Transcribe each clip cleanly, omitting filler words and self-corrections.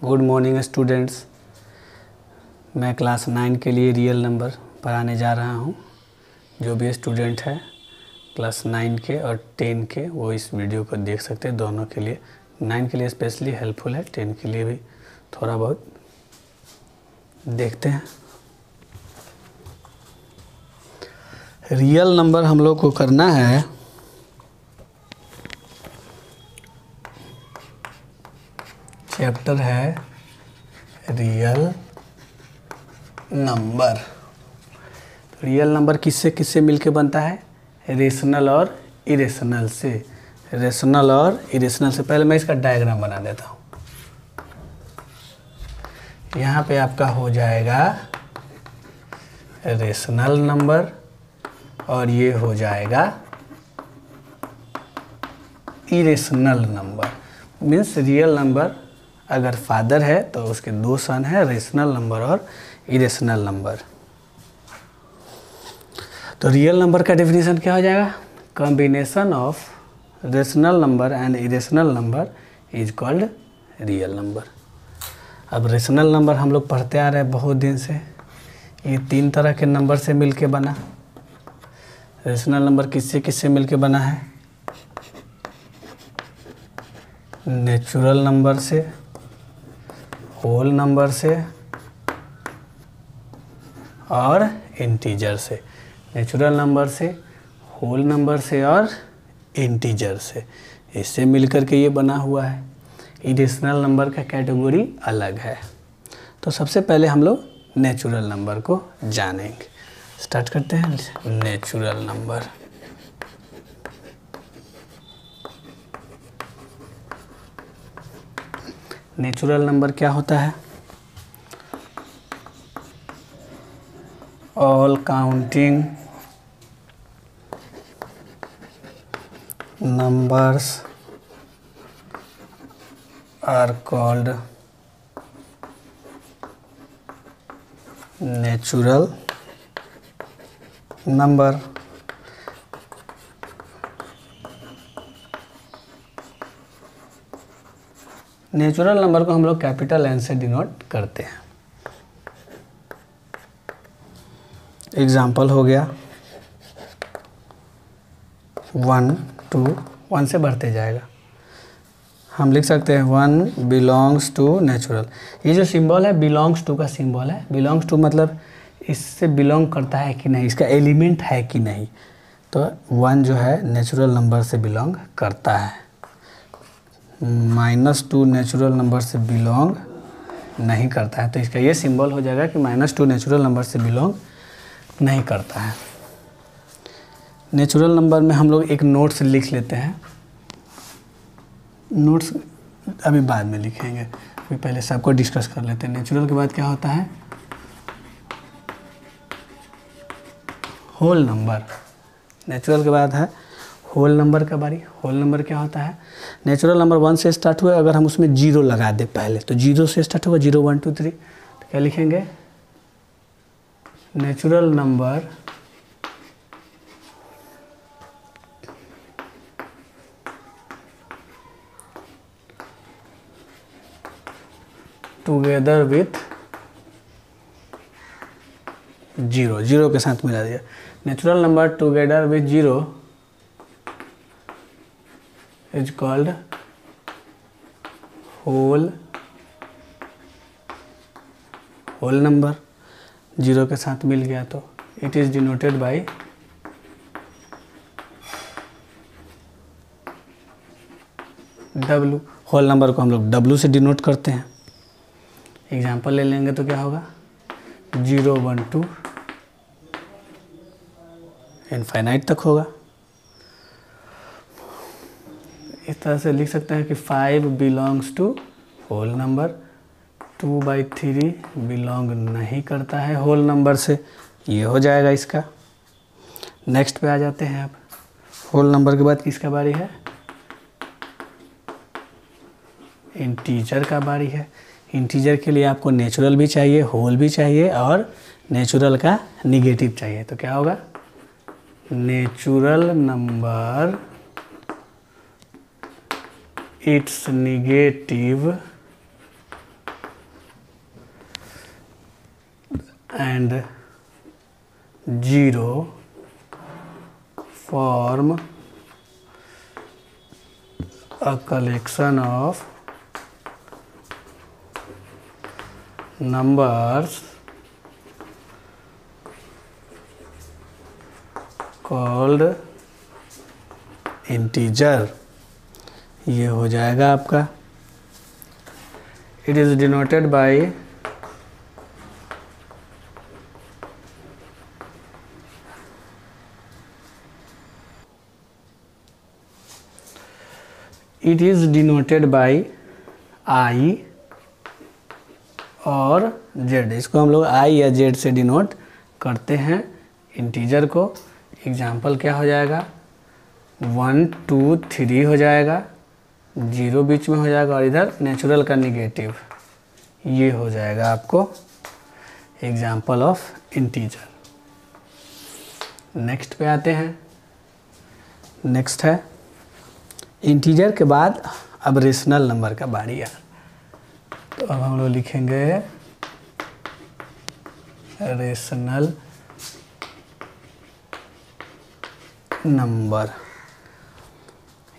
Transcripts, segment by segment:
Good morning students. मैं class 9 के लिए रियल नंबर पढ़ाने जा रहा हूं। जो भी स्टूडेंट है क्लास 9 के और 10 के वो इस वीडियो को देख सकते हैं। दोनों के लिए 9 के लिए स्पेशली हेल्पफुल है, 10 के लिए भी थोड़ा बहुत देखते हैं। रियल नंबर हम लोग को करना है चैप्टर है रियल नंबर। रियल नंबर किससे किससे मिलके बनता है? रेशनल और इरेशनल से। रेशनल और इरेशनल से। पहले मैं इसका डायग्राम बना देता हूँ। यहाँ पे आपका हो जाएगा रेशनल नंबर और ये हो जाएगा irrational number. Means real number अगर फादर है तो उसके दो सन है, रेशनल नंबर और इरेशनल नंबर। तो रियल नंबर का डेफिनेशन क्या हो जाएगा? Combination of rational number and irrational number is called real number. अब रेशनल नंबर हम लोग पढ़ते आ रहे हैं बहुत दिन से। ये तीन तरह के नंबर से मिलके बना। रेशनल नंबर किससे किससे मिलके बना है? नेचुरल नंबर से, होल नंबर से और इंटीजर से। नेचुरल नंबर से, होल नंबर से और इंटीजर से, इससे मिलकर के ये बना हुआ है। इरेशनल नंबर का कैटेगरी अलग है। तो सबसे पहले हम लोग नेचुरल नंबर को जानेंगे। स्टार्ट करते हैं। Natural number. नेचुरल नंबर क्या होता है? All counting numbers are called natural number. Natural number को हम लोग कैपिटल एन से डिनोट करते हैं। एग्जाम्पल हो गया 1 2, 1 से बढ़ते जाएगा। हम लिख सकते हैं 1 बिलोंग्स टू नेचुरल। ये जो सिंबल है बिलोंग्स टू का सिंबल है। बिलोंग्स टू मतलब इससे बिलोंग करता है कि नहीं, इसका एलिमेंट है कि नहीं। तो 1 जो है नेचुरल नंबर से बिलोंग करता है। -2 नेचुरल नंबर से बिलोंग नहीं करता है। तो इसका ये सिंबल हो जाएगा कि -2 नेचुरल नंबर से बिलोंग नहीं करता है। नेचुरल नंबर में हम लोग एक नोट्स लिख लेते हैं। नोट्स अभी बाद में लिखेंगे, अभी पहले सबको डिस्कस कर लेते हैं। नेचुरल के बाद क्या होता है? Whole number. नेचुरल के बाद है होल नंबर का बारी। होल नंबर क्या होता है? नेचुरल नंबर 1 से स्टार्ट हुआ, अगर हम उसमें 0 लगा दें पहले, तो 0 से स्टार्ट होगा। 0 1 2 3, तो क्या लिखेंगे? नेचुरल नंबर टुगेदर विथ 0, 0 के साथ मिला दिया। Natural number together with 0 is called whole number. 0 के साथ मिल गया तो it is denoted by W। Whole number को हम लोग W से डिनोट करते हैं। एग्जाम्पल ले लेंगे तो क्या होगा? 0 1 2 इनफाइनाइट तक होगा। इस तरह से लिख सकते हैं कि 5 belongs to whole number. 2/3 belong नहीं करता है होल नंबर से। ये हो जाएगा इसका। नेक्स्ट पे आ जाते हैं। अब होल नंबर के बाद किसका बारी है? इंटीजर का बारी है। इंटीजर के लिए आपको नेचुरल भी चाहिए, होल भी चाहिए और नेचुरल का निगेटिव चाहिए। तो क्या होगा? Natural number its negative and 0 form a collection of numbers called integer। ये हो जाएगा आपका। It is denoted by I और Z। इसको हम लोग I या Z से डिनोट करते हैं इंटीजर को। एग्जाम्पल क्या हो जाएगा, 1 2 3 हो जाएगा, 0 बीच में हो जाएगा और इधर नेचुरल का निगेटिव, ये हो जाएगा आपको एग्जाम्पल ऑफ इंटीजर। नेक्स्ट पे आते हैं। नेक्स्ट है इंटीजर के बाद अब रेशनल नंबर का बारी है। तो अब हम लोग लिखेंगे रेशनल नंबर।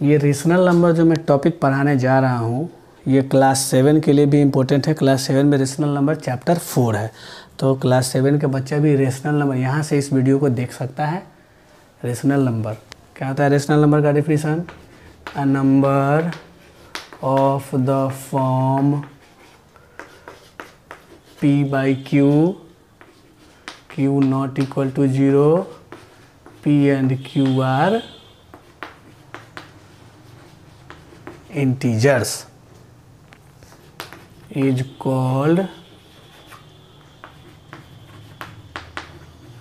ये रेशनल नंबर जो मैं टॉपिक पढ़ाने जा रहा हूँ ये क्लास 7 के लिए भी इम्पोर्टेंट है। क्लास 7 में रेशनल नंबर चैप्टर 4 है, तो क्लास 7 के बच्चा भी रेशनल नंबर यहाँ से इस वीडियो को देख सकता है। रेशनल नंबर क्या होता है? रेशनल नंबर का definition, a number of the form p by q, q not equal to 0, p and q are integers is called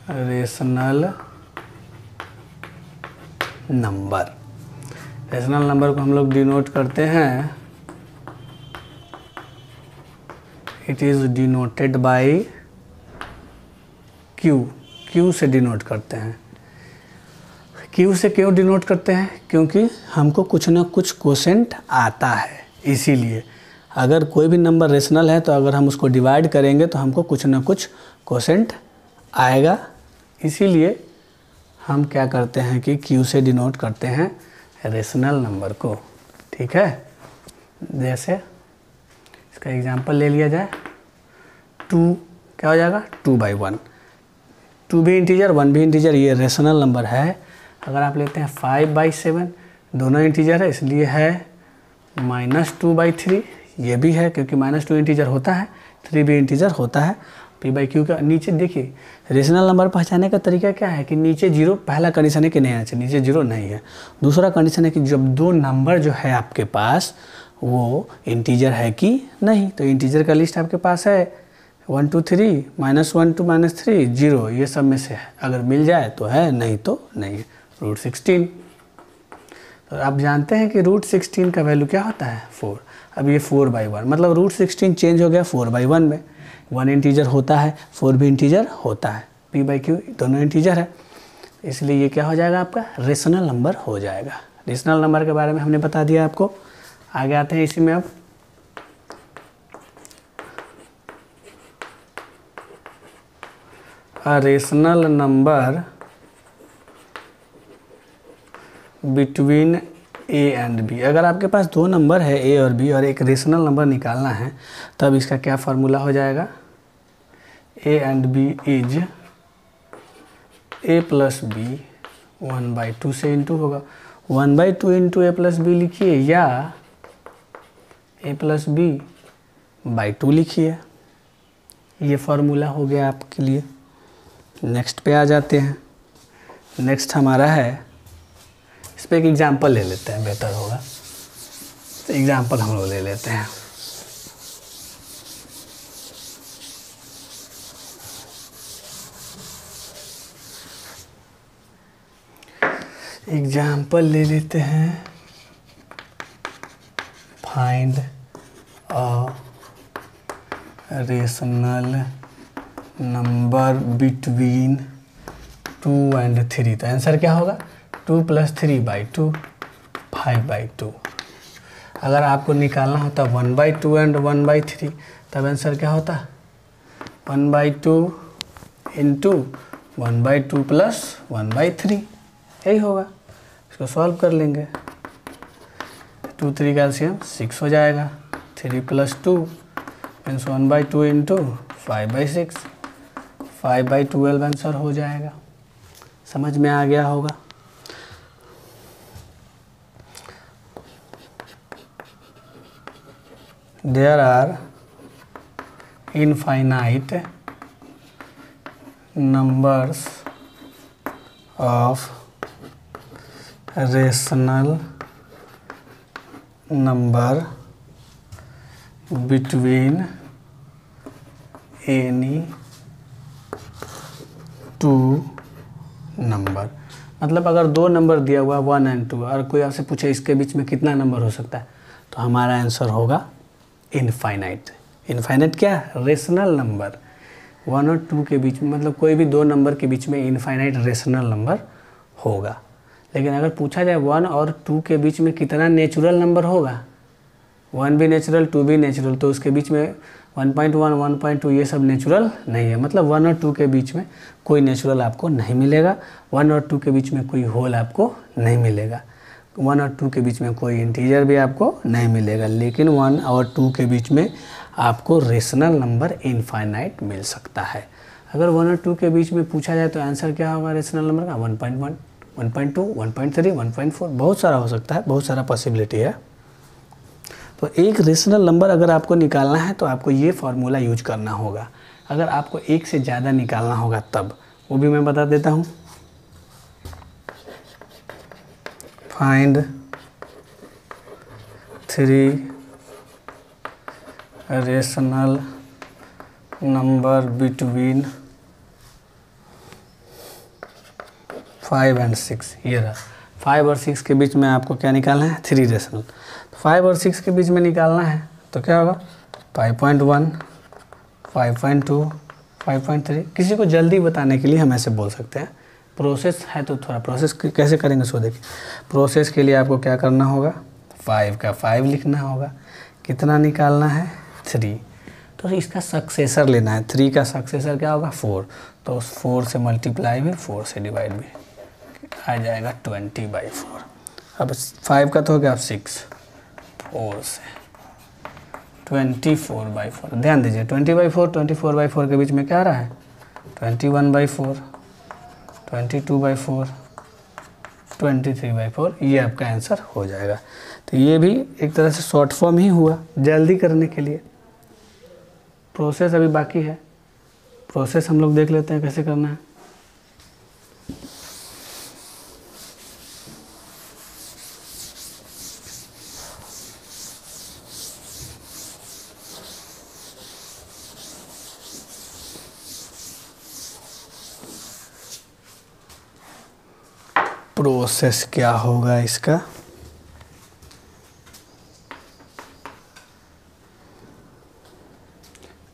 rational number. Rational number को हम लोग डिनोट करते हैं, it is denoted by Q। Q से denote करते हैं। Q से क्यों डिनोट करते हैं? क्योंकि हमको कुछ ना कुछ कोसेंट आता है, इसीलिए। अगर कोई भी नंबर रेशनल है तो अगर हम उसको डिवाइड करेंगे तो हमको कुछ ना कुछ कोसेंट आएगा, इसीलिए हम क्या करते हैं कि Q से डिनोट करते हैं रेशनल नंबर को। ठीक है, जैसे इसका एग्जांपल ले लिया जाए, 2 क्या हो जाएगा, 2/1। 2 भी इंटीजर 1 भी इंटीजर, ये रेशनल नंबर है। अगर आप लेते हैं 5/7, दोनों इंटीजर है इसलिए है -2/3, ये भी है क्योंकि -2 इंटीजर होता है, 3 भी इंटीजर होता है। p/q का नीचे देखिए, रेशनल नंबर पहचानने का तरीका क्या है कि नीचे 0, पहला कंडीशन है कि नहीं आना चाहिए, नीचे 0 नहीं है। दूसरा कंडीशन है कि जब दो नंबर जो है आपके पास वो इंटीजर है कि नहीं, तो इंटीजर का लिस्ट आपके पास है 1 2 3, -1 2 -3 0, ये सब में से है। अगर मिल जाए तो है, नहीं तो नहीं है। √16, तो आप जानते हैं कि √16 का वैल्यू क्या होता है, 4। अब ये 4/1 मतलब √16 चेंज हो गया 4/1 में। 1 इंटीजर होता है, 4 भी इंटीजर होता है, p/q दोनों इंटीजर है, इसलिए ये क्या हो जाएगा आपका रेशनल नंबर हो जाएगा। रेशनल नंबर के बारे में हमने बता दिया आपको। आगे आते हैं इसी में अब a rational number between a and b। अगर आपके पास दो नंबर है a और b और एक रेशनल नंबर निकालना है, तब इसका क्या फार्मूला हो जाएगा, a and b is a plus b 1/2 से इंटू होगा। 1/2 इंटू a प्लस b लिखिए या a प्लस b/2 लिखिए। ये फार्मूला हो गया आपके लिए। नेक्स्ट पे आ जाते हैं। नेक्स्ट हमारा है, इस पर एक एग्जाम्पल ले लेते हैं, बेहतर होगा। तो एग्जाम्पल हम लोग ले लेते हैं। एग्जाम्पल ले लेते हैं, find a rational number between 2 and 3। तो आंसर क्या होगा, 2 + 3/2 5/2। अगर आपको निकालना होता 1/2 एंड 1/3, तब आंसर क्या होता 1/2 इंटू 1/2 प्लस 1/3, यही होगा। इसको सॉल्व कर लेंगे, 2 3 का एलसीएम 6 हो जाएगा, 3 + 2 मीन्स 1/2 इंटू 5/6, 5/12 आंसर हो जाएगा। समझ में आ गया होगा। There are infinite numbers of rational number between any two number। मतलब अगर दो नंबर दिया हुआ 1 और 2 और कोई आपसे पूछे इसके बीच में कितना नंबर हो सकता है, तो हमारा आंसर होगा इनफाइनाइट। इनफाइनाइट क्या है? रेशनल नंबर 1 और 2 के बीच में, मतलब कोई भी दो नंबर के बीच में इनफाइनाइट रेशनल नंबर होगा। लेकिन अगर पूछा जाए 1 और 2 के बीच में कितना नेचुरल नंबर होगा, 1 भी नेचुरल 2 भी नेचुरल, तो उसके बीच में 1.1 1.2 ये सब नेचुरल नहीं है। मतलब 1 और 2 के बीच में कोई नेचुरल आपको नहीं मिलेगा, 1 और 2 के बीच में कोई होल आपको नहीं मिलेगा, 1 और 2 के बीच में कोई इंटीजर भी आपको नहीं मिलेगा। लेकिन 1 और 2 के बीच में आपको रेशनल नंबर इनफाइनाइट मिल सकता है। अगर 1 और 2 के बीच में पूछा जाए तो आंसर क्या होगा रेशनल नंबर का? 1.1 1.2 1.3 1.4, बहुत सारा हो सकता है, बहुत सारा पॉसिबिलिटी है। तो एक रेशनल नंबर अगर आपको निकालना है तो आपको ये फार्मूला यूज करना होगा। अगर आपको एक से ज़्यादा निकालना होगा तब, वो भी मैं बता देता हूँ। फाइंड 3 रेशनल नंबर बिटवीन 5 और 6। ये रहा, 5 और 6 के बीच में आपको क्या निकालना है? 3 रेशनल। 5 और 6 के बीच में निकालना है तो क्या होगा? 5.1 5.2 5.3। किसी को जल्दी बताने के लिए हम ऐसे बोल सकते हैं। प्रोसेस है तो थोड़ा प्रोसेस कैसे करेंगे सो देखिए। प्रोसेस के लिए आपको क्या करना होगा? 5 का 5 लिखना होगा। कितना निकालना है? 3। तो इसका सक्सेसर लेना है। 3 का सक्सेसर क्या होगा? 4। तो 4 से मल्टीप्लाई भी, 4 से डिवाइड भी, आ जाएगा 20/4। अब 5 का तो हो गया 6, 4 से 24/4। ध्यान दीजिए 20/4 24/4 के बीच में क्या आ रहा है? 21/4 22/4 23/4। ये आपका आंसर हो जाएगा। तो ये भी एक तरह से शॉर्ट फॉर्म ही हुआ जल्दी करने के लिए। प्रोसेस अभी बाकी है, प्रोसेस हम लोग देख लेते हैं कैसे करना है। प्रोसेस क्या होगा इसका?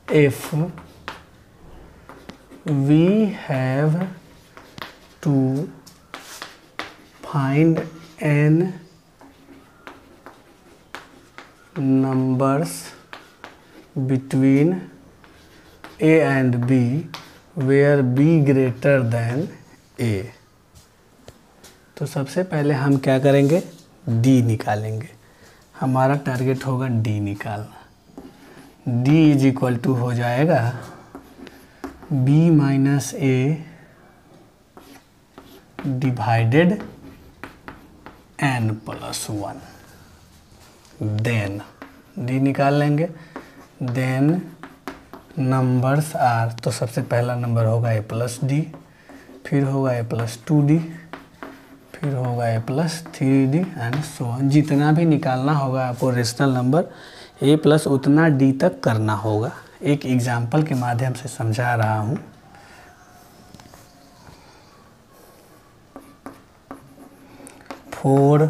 If we have to find n numbers between a and b where b greater than a, तो सबसे पहले हम क्या करेंगे? d निकालेंगे। हमारा टारगेट होगा d निकालना। d = हो जाएगा b - a divided n + 1। Then d निकाल लेंगे। देन नंबर्स आर, तो सबसे पहला नंबर होगा a + d, फिर होगा a + 2d, फिर होगा a + 3d and so on. जितना भी निकालना होगा आपको रेशनल नंबर a + उतना d तक करना होगा। एक एग्जाम्पल के माध्यम से समझा रहा हूँ। Four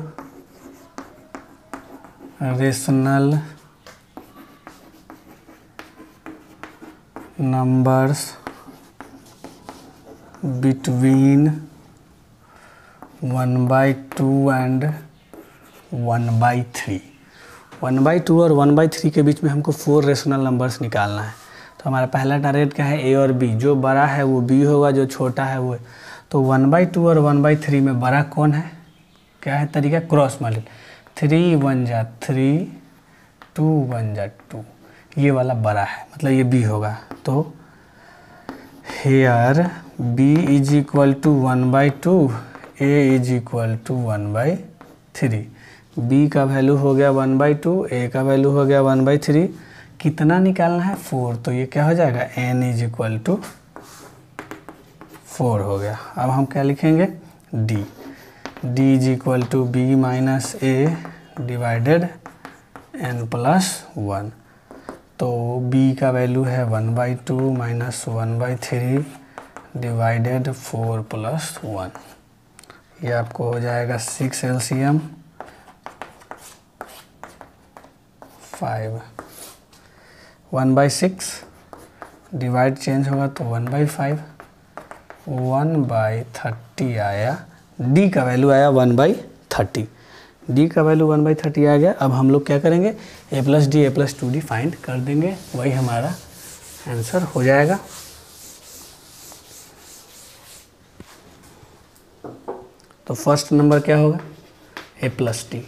rational numbers between 1/2 and 1/3। 1/2 और 1/3 के बीच में हमको 4 रेशनल नंबर्स निकालना है। तो हमारा पहला टारगेट क्या है, ए और बी। जो बड़ा है वो बी होगा, जो छोटा है वो। तो 1/2 और 1/3 में बड़ा कौन है, क्या है तरीका, क्रॉस मल्टीप्लाई। 3 1 जा 3, 2 1 जा 2, ये वाला बड़ा है, मतलब ये बी होगा। तो here B is equal to 1/2, A is equal to 1/3। B का वैल्यू हो गया 1/2, ए का वैल्यू हो गया 1/3। कितना निकालना है, 4। तो ये क्या हो जाएगा, n इज इक्वल टू 4 हो गया। अब हम क्या लिखेंगे, d is equal to B minus A divided n+1। तो b का वैल्यू है 1/2 माइनस 1/3 डिवाइडेड 4 + 1। ये आपको हो जाएगा 6 LCM 5। 1/6 डिवाइड चेंज होगा तो 1/5, 1/30 आया। d का वैल्यू आया 1/30, d का वैल्यू 1/30 आ गया। अब हम लोग क्या करेंगे, a + d a + 2d find कर देंगे, वही हमारा आंसर हो जाएगा। तो फर्स्ट नंबर क्या होगा, a + d।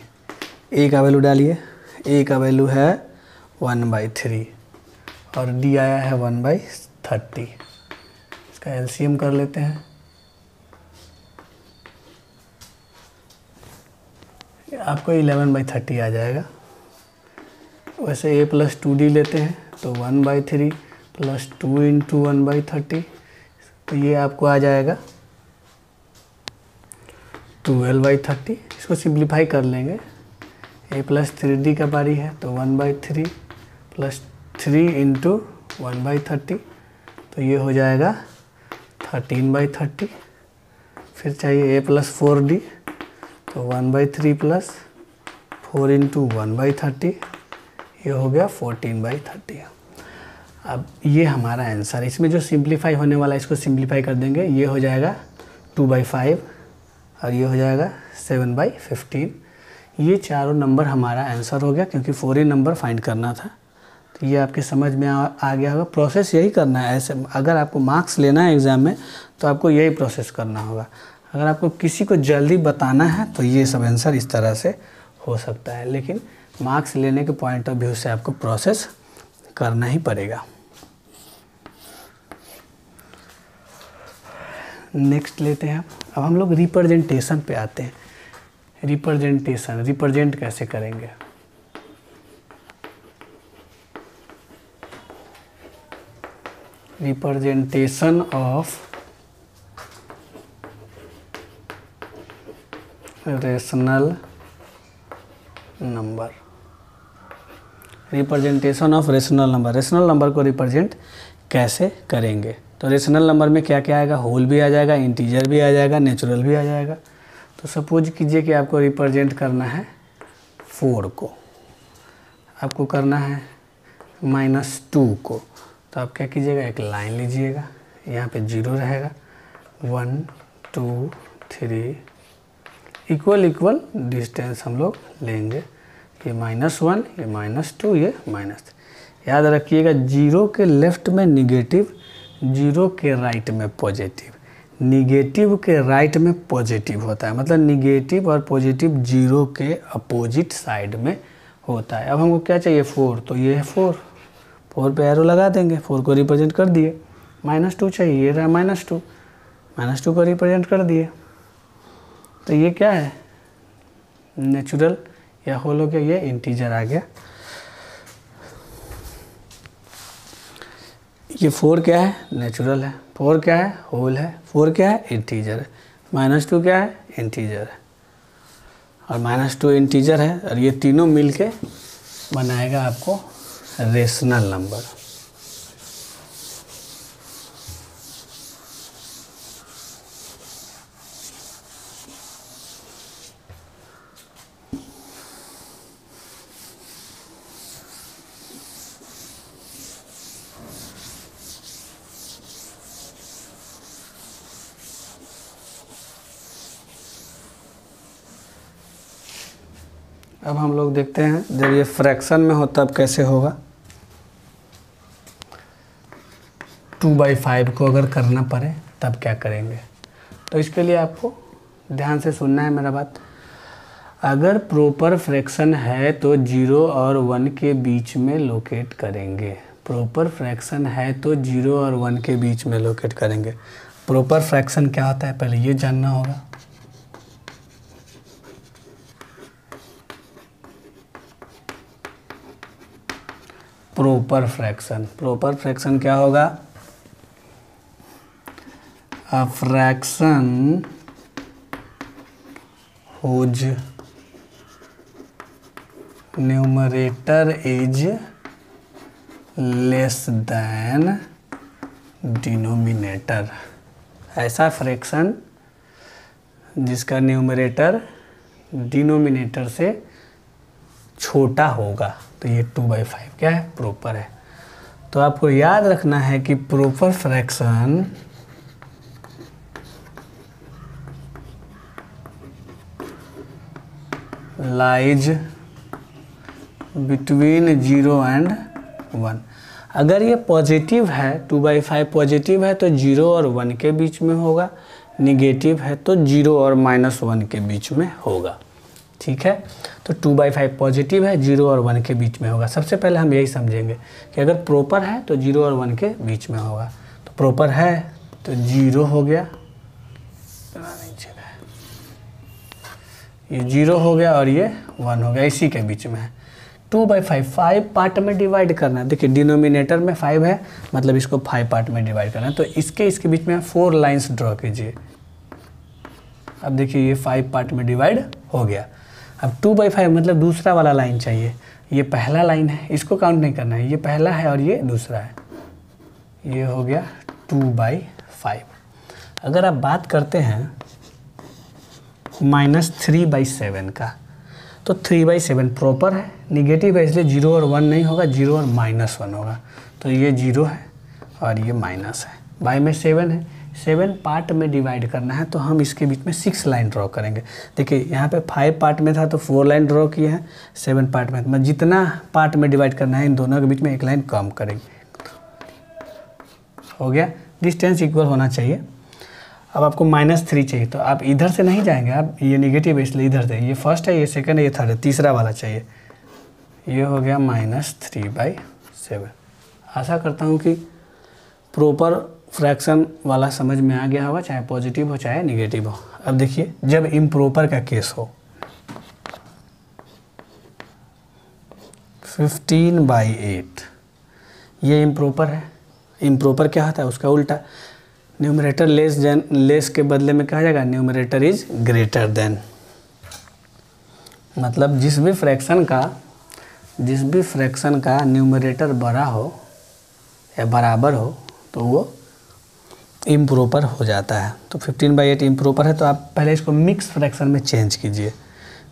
a का वैल्यू डालिए, a का वैल्यू है 1/3 और d आया है 1/30। इसका एलसीएम कर लेते हैं। आपको 11/30 आ जाएगा। वैसे a + 2d लेते हैं तो 1/3 + 2 × 1/30, तो ये आपको आ जाएगा 12/30। इसको सिंप्लीफाई कर लेंगे। a + 3d का बारी है तो 1/3 + 3 × 1/30, तो ये हो जाएगा 13/30। फिर चाहिए a + 4d, तो 1/3 + 4 × 1/30, ये हो गया 14/30। अब ये हमारा आंसर। इसमें जो सिंप्लीफाई होने वाला है इसको सिंप्लीफाई कर देंगे, ये हो जाएगा 2/5 और ये हो जाएगा 7/15। ये चारों नंबर हमारा आंसर हो गया, क्योंकि 4 ही नंबर फाइंड करना था। तो ये आपके समझ में आ गया होगा। प्रोसेस यही करना है। ऐसे अगर आपको मार्क्स लेना है एग्ज़ाम में तो आपको यही प्रोसेस करना होगा। अगर आपको किसी को जल्दी बताना है तो ये सब आंसर इस तरह से हो सकता है, लेकिन मार्क्स लेने के पॉइंट ऑफ व्यू से आपको प्रोसेस करना ही पड़ेगा। नेक्स्ट लेते हैं। अब हम लोग रिप्रेजेंटेशन पे आते हैं। रिप्रेजेंटेशन, रिप्रेजेंट कैसे करेंगे। Representation of rational number. Representation of rational number. Rational number को रिप्रेजेंट कैसे करेंगे। तो रेशनल नंबर में क्या क्या आएगा, होल भी आ जाएगा, इंटीजर भी आ जाएगा, नेचुरल भी आ जाएगा। तो सपोज कीजिए कि आपको रिप्रेजेंट करना है 4 को, आपको करना है -2 को। तो आप क्या कीजिएगा, एक लाइन लीजिएगा, यहाँ पे 0 रहेगा, 1 2 3 इक्वल इक्वल डिस्टेंस हम लोग लेंगे। ये -1, ये -2, ये -3। याद रखिएगा 0 के लेफ्ट में निगेटिव, 0 के राइट में पॉजिटिव। निगेटिव के राइट में पॉजिटिव होता है, मतलब निगेटिव और पॉजिटिव 0 के अपोजिट साइड में होता है। अब हमको क्या चाहिए, 4, तो ये है 4 पे एरो लगा देंगे, 4 को रिप्रेजेंट कर दिए। -2 चाहिए, ये रहा -2 को रिप्रेजेंट कर दिए। तो ये क्या है, नेचुरल या होल हो गया, ये इंटीजर आ गया। ये 4 क्या है, नेचुरल है। 4 क्या है, होल है। 4 क्या है, इंटीजर है। -2 क्या है, इंटीजर है। और -2 इंटीजर है, और ये तीनों मिलके बनाएगा आपको रेशनल नंबर। अब हम लोग देखते हैं जब ये फ्रैक्शन में हो तब कैसे होगा। 2/5 को अगर करना पड़े तब क्या करेंगे। तो इसके लिए आपको ध्यान से सुनना है मेरा बात। अगर प्रॉपर फ्रैक्शन है तो 0 और 1 के बीच में लोकेट करेंगे। प्रॉपर फ्रैक्शन है तो 0 और 1 के बीच में लोकेट करेंगे। प्रॉपर फ्रैक्शन क्या होता है पहले ये जानना होगा। प्रॉपर फ्रैक्शन क्या होगा? A fraction whose numerator is less than denominator. ऐसा फ्रैक्शन जिसका न्यूमरेटर डिनोमिनेटर से छोटा होगा, तो ये 2/5 क्या है? प्रॉपर है। तो आपको याद रखना है कि proper fraction lies between 0 and 1। अगर ये पॉजिटिव है, 2/5 पॉजिटिव है तो 0 और 1 के बीच में होगा, निगेटिव है तो 0 और -1 के बीच में होगा। ठीक है, तो 2/5 पॉजिटिव है, 0 और 1 के बीच में होगा। सबसे पहले हम यही समझेंगे कि अगर प्रॉपर है तो 0 और 1 के बीच में होगा। तो प्रॉपर है तो 0 हो गया, ये 0 हो गया और ये 1 हो गया, इसी के बीच में है। 2/5 5 पार्ट में डिवाइड करना है। देखिए डिनोमिनेटर में 5 है, मतलब इसको 5 पार्ट में डिवाइड करना है। तो इसके बीच में 4 लाइंस ड्रॉ कीजिए। अब देखिए ये 5 पार्ट में डिवाइड हो गया। अब 2/5 मतलब दूसरा वाला लाइन चाहिए। ये पहला लाइन है, इसको काउंट नहीं करना है, ये पहला है और ये दूसरा है। ये हो गया 2/5। अगर आप बात करते हैं -3/7 का, तो 3/7 प्रॉपर है, निगेटिव है, इसलिए 0 और 1 नहीं होगा, 0 और -1 होगा। तो ये 0 है और ये माइनस है। बाई में 7 है, 7 पार्ट में डिवाइड करना है, तो हम इसके बीच में 6 लाइन ड्रॉ करेंगे। देखिए यहाँ पे 5 पार्ट में था तो 4 लाइन ड्रॉ किए हैं, 7 पार्ट में, मतलब जितना पार्ट में डिवाइड करना है इन दोनों के बीच में 1 लाइन कम करेंगे। हो गया, डिस्टेंस इक्वल होना चाहिए। अब आपको -3 चाहिए, तो आप इधर से नहीं जाएंगे, आप ये निगेटिव है इसलिए इधर से, ये फर्स्ट है, ये सेकंड है, ये थर्ड है, तीसरा वाला चाहिए। ये हो गया -3/7। आशा करता हूँ कि प्रॉपर फ्रैक्शन वाला समझ में आ गया होगा, चाहे पॉजिटिव हो चाहे निगेटिव हो। अब देखिए जब इम्प्रॉपर का केस हो, 15/8 ये इम्प्रॉपर है। इम्प्रॉपर क्या होता है? उसका उल्टा, न्यूमरेटर लेस के बदले में कहा जाएगा न्यूमरेटर इज ग्रेटर देन। मतलब जिस भी फ्रैक्शन का न्यूमरेटर बड़ा हो या बराबर हो तो वो इम्प्रॉपर हो जाता है। तो 15/8 इम्प्रॉपर है, तो आप पहले इसको मिक्स फ्रैक्शन में चेंज कीजिए।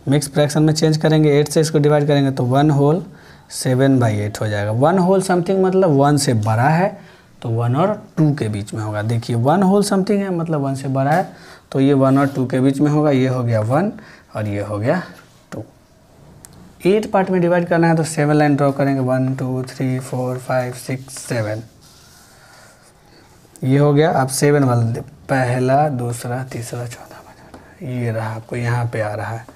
मिक्स फ्रैक्शन में चेंज करेंगे, 8 से इसको डिवाइड करेंगे तो 1 होल 7/8 हो जाएगा। 1 होल समथिंग मतलब 1 से बड़ा है, तो 1 और 2 के बीच में होगा। देखिए 1 होल समथिंग है मतलब 1 से बड़ा है, तो ये 1 और 2 के बीच में होगा। ये हो गया 1 और ये हो गया 2। 8 पार्ट में डिवाइड करना है तो 7 लाइन ड्रॉ करेंगे, 1 2 3 4 5 6 7। ये हो गया। अब 7 वाला, पहला दूसरा तीसरा चौथा पाँचवा, ये रहा, आपको यहाँ पे आ रहा है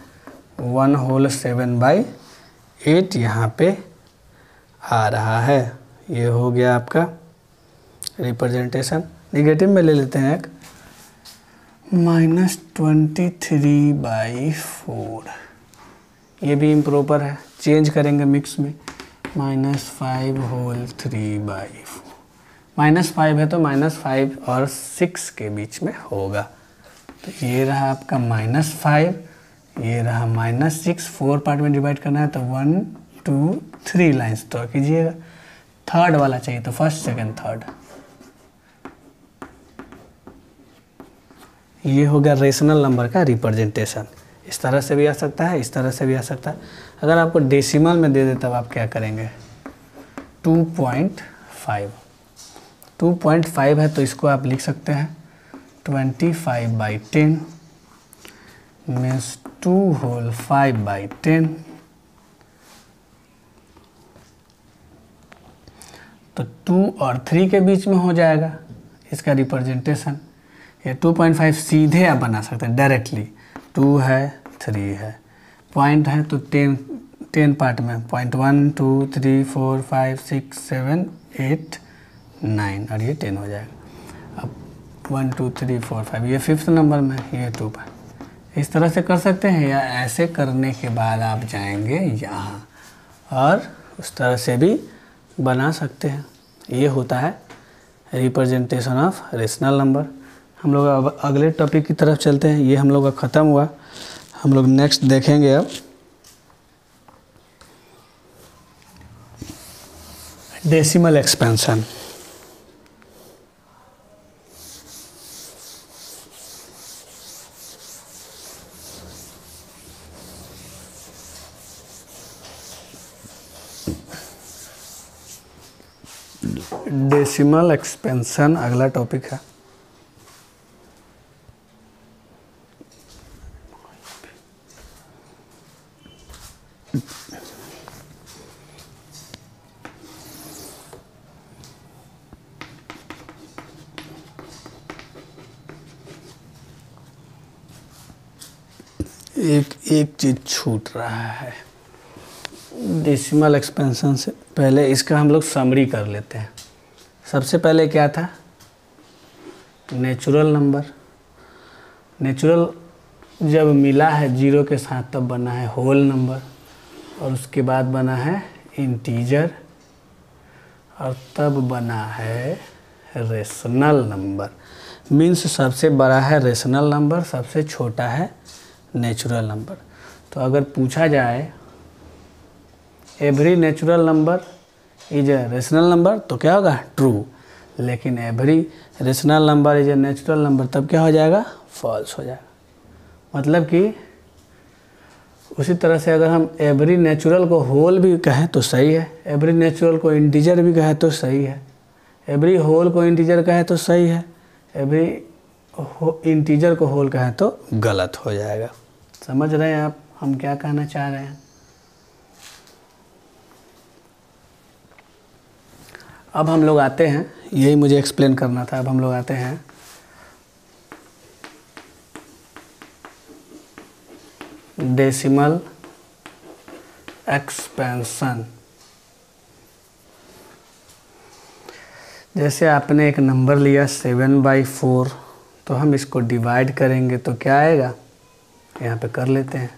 1 होल 7/8 यहाँ पे आ रहा है। ये हो गया आपका रिप्रेजेंटेशन। निगेटिव में ले लेते हैं एक, -23/4, ये भी इम्प्रॉपर है। चेंज करेंगे मिक्स में, -5 होल 3/4। -5 है तो -5 और 6 के बीच में होगा। तो ये रहा आपका -5, ये रहा -6। 4 पार्ट में डिवाइड करना है तो 1 2 3 लाइन्स ड्रॉ कीजिएगा। थर्ड वाला चाहिए तो फर्स्ट सेकंड थर्ड। ये हो गया रेशनल नंबर का रिप्रेजेंटेशन। इस तरह से भी आ सकता है, इस तरह से भी आ सकता है। अगर आपको डेसिमल में दे दे तब आप क्या करेंगे? 2.5। 2.5 है तो इसको आप लिख सकते हैं 25/10 मीन्स 2 होल 5/10 तो 2 और 3 के बीच में हो जाएगा इसका रिप्रेजेंटेशन। ये 2.5 सीधे आप बना सकते हैं डायरेक्टली, 2 है 3 है, पॉइंट है तो 10 पार्ट में, पॉइंट 1 2 3 4 5 6 7 8 9 और ये 10 हो जाएगा। अब 1 2 3 4 5 ये 5th नंबर में, ये 2 पर इस तरह से कर सकते हैं, या ऐसे करने के बाद आप जाएंगे यहाँ और उस तरह से भी बना सकते हैं। ये होता है रिप्रेजेंटेशन ऑफ रेशनल नंबर। हम लोग अब अगले टॉपिक की तरफ चलते हैं। ये हम लोग का ख़त्म हुआ, हम लोग नेक्स्ट देखेंगे अब डेसिमल एक्सपेंशन। डेसिमल एक्सपेंशन अगला टॉपिक है। एक चीज़ छूट रहा है डेसिमल एक्सपेंशन से पहले, इसका हम लोग समरी कर लेते हैं। सबसे पहले क्या था, नेचुरल नंबर। नेचुरल जब मिला है 0 के साथ तब बना है होल नंबर, और उसके बाद बना है इंटीजर, और तब बना है रेशनल नंबर। मीन्स सबसे बड़ा है रेशनल नंबर, सबसे छोटा है नेचुरल नंबर। तो अगर पूछा जाए every natural number is a rational number तो क्या होगा, ट्रू। लेकिन every rational number is a natural number तब क्या हो जाएगा, फॉल्स हो जाएगा। मतलब कि उसी तरह से अगर हम एवरी नेचुरल को होल भी कहें तो सही है, एवरी नेचुरल को इंटीजर भी कहें तो सही है, एवरी होल को इंटीजर कहें तो सही है, एवरी इंटीजर को होल कहें तो गलत हो जाएगा। समझ रहे हैं आप हम क्या कहना चाह रहे हैं। अब हम लोग आते हैं, यही मुझे एक्सप्लेन करना था। अब हम लोग आते हैं डेसिमल एक्सपेंशन। जैसे आपने एक नंबर लिया 7/4, तो हम इसको डिवाइड करेंगे तो क्या आएगा, यहाँ पे कर लेते हैं।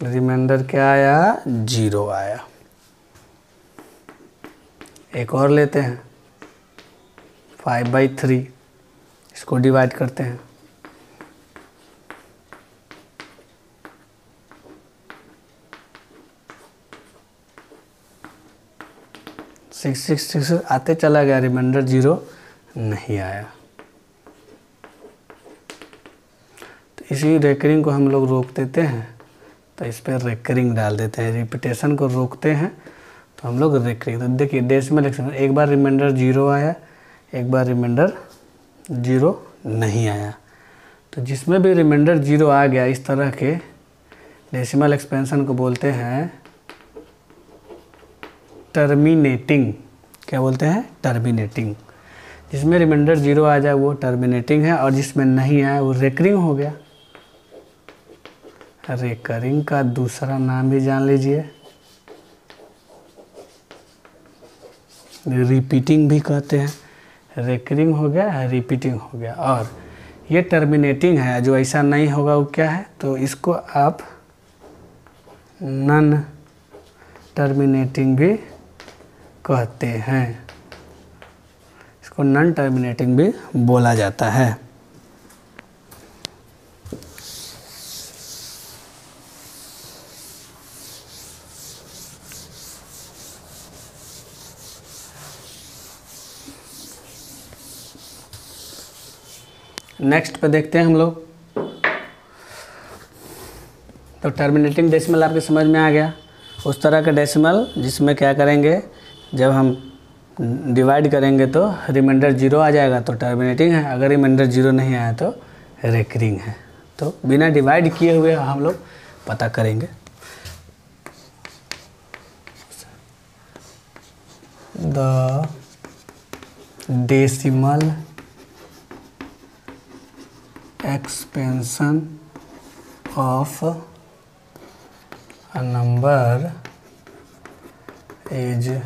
रिमाइंडर क्या आया, 0 आया। एक और लेते हैं 5/3, इसको डिवाइड करते हैं। सिक्स आते चला गया, रिमाइंडर 0 नहीं आया। तो इसी रेकरिंग को हम लोग रोक देते हैं, तो इस पर रेकरिंग डाल देते हैं। रिपीटेशन को रोकते हैं तो हम लोग रेकरिंग। तो देखिए डेसिमल एक्सपेंशन, एक बार रिमाइंडर 0 आया, एक बार रिमाइंडर 0 नहीं आया। तो जिसमें भी रिमाइंडर 0 आ गया इस तरह के डेसिमल एक्सपेंशन को बोलते हैं टर्मिनेटिंग। क्या बोलते हैं, टर्मिनेटिंग। जिसमें रिमाइंडर 0 आ जाए वो टर्मिनेटिंग है, और जिसमें नहीं आया वो रेकरिंग हो गया। रेकरिंग का दूसरा नाम भी जान लीजिए, रिपीटिंग भी कहते हैं। रेकरिंग हो गया, रिपीटिंग हो गया, और ये टर्मिनेटिंग है। जो ऐसा नहीं होगा वो क्या है, तो इसको आप नॉन टर्मिनेटिंग भी कहते हैं। इसको नॉन टर्मिनेटिंग भी बोला जाता है। नेक्स्ट पे देखते हैं हम लोग। तो टर्मिनेटिंग डेसिमल आपके समझ में आ गया। उस तरह का डेसिमल जिसमें क्या करेंगे, जब हम डिवाइड करेंगे तो रिमाइंडर 0 आ जाएगा तो टर्मिनेटिंग है, अगर रिमाइंडर 0 नहीं आया तो रिकरिंग है। तो बिना डिवाइड किए हुए हम लोग पता करेंगे। The decimal expansion of a number is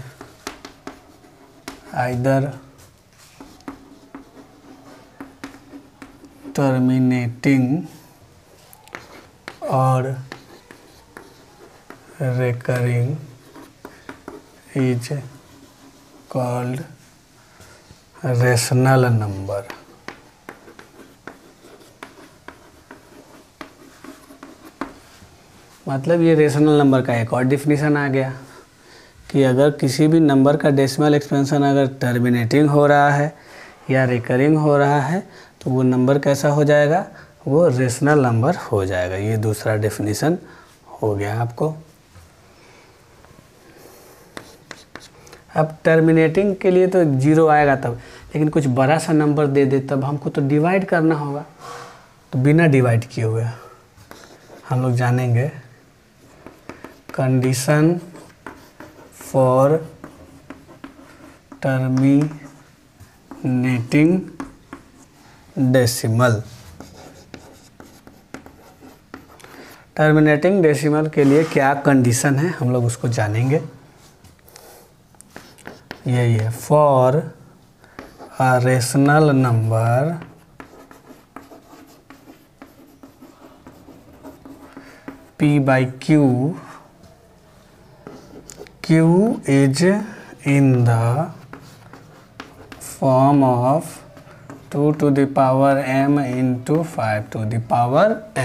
either terminating or recurring is called rational number। मतलब ये रेशनल नंबर का एक और डिफिनीशन आ गया कि अगर किसी भी नंबर का डेसिमल एक्सपेंशन अगर टर्मिनेटिंग हो रहा है या रिकरिंग हो रहा है तो वो नंबर कैसा हो जाएगा, वो रेशनल नंबर हो जाएगा। ये दूसरा डेफिनेशन हो गया आपको। अब टर्मिनेटिंग के लिए तो 0 आएगा तब, लेकिन कुछ बड़ा सा नंबर दे दे तब हमको तो डिवाइड करना होगा। तो बिना डिवाइड किए हुए हम लोग जानेंगे condition for terminating decimal. Terminating decimal के लिए क्या कंडीशन है हम लोग उसको जानेंगे। यही है, for a rational number P/Q, Q is in the form of 2 to the power m into 5 to the power m।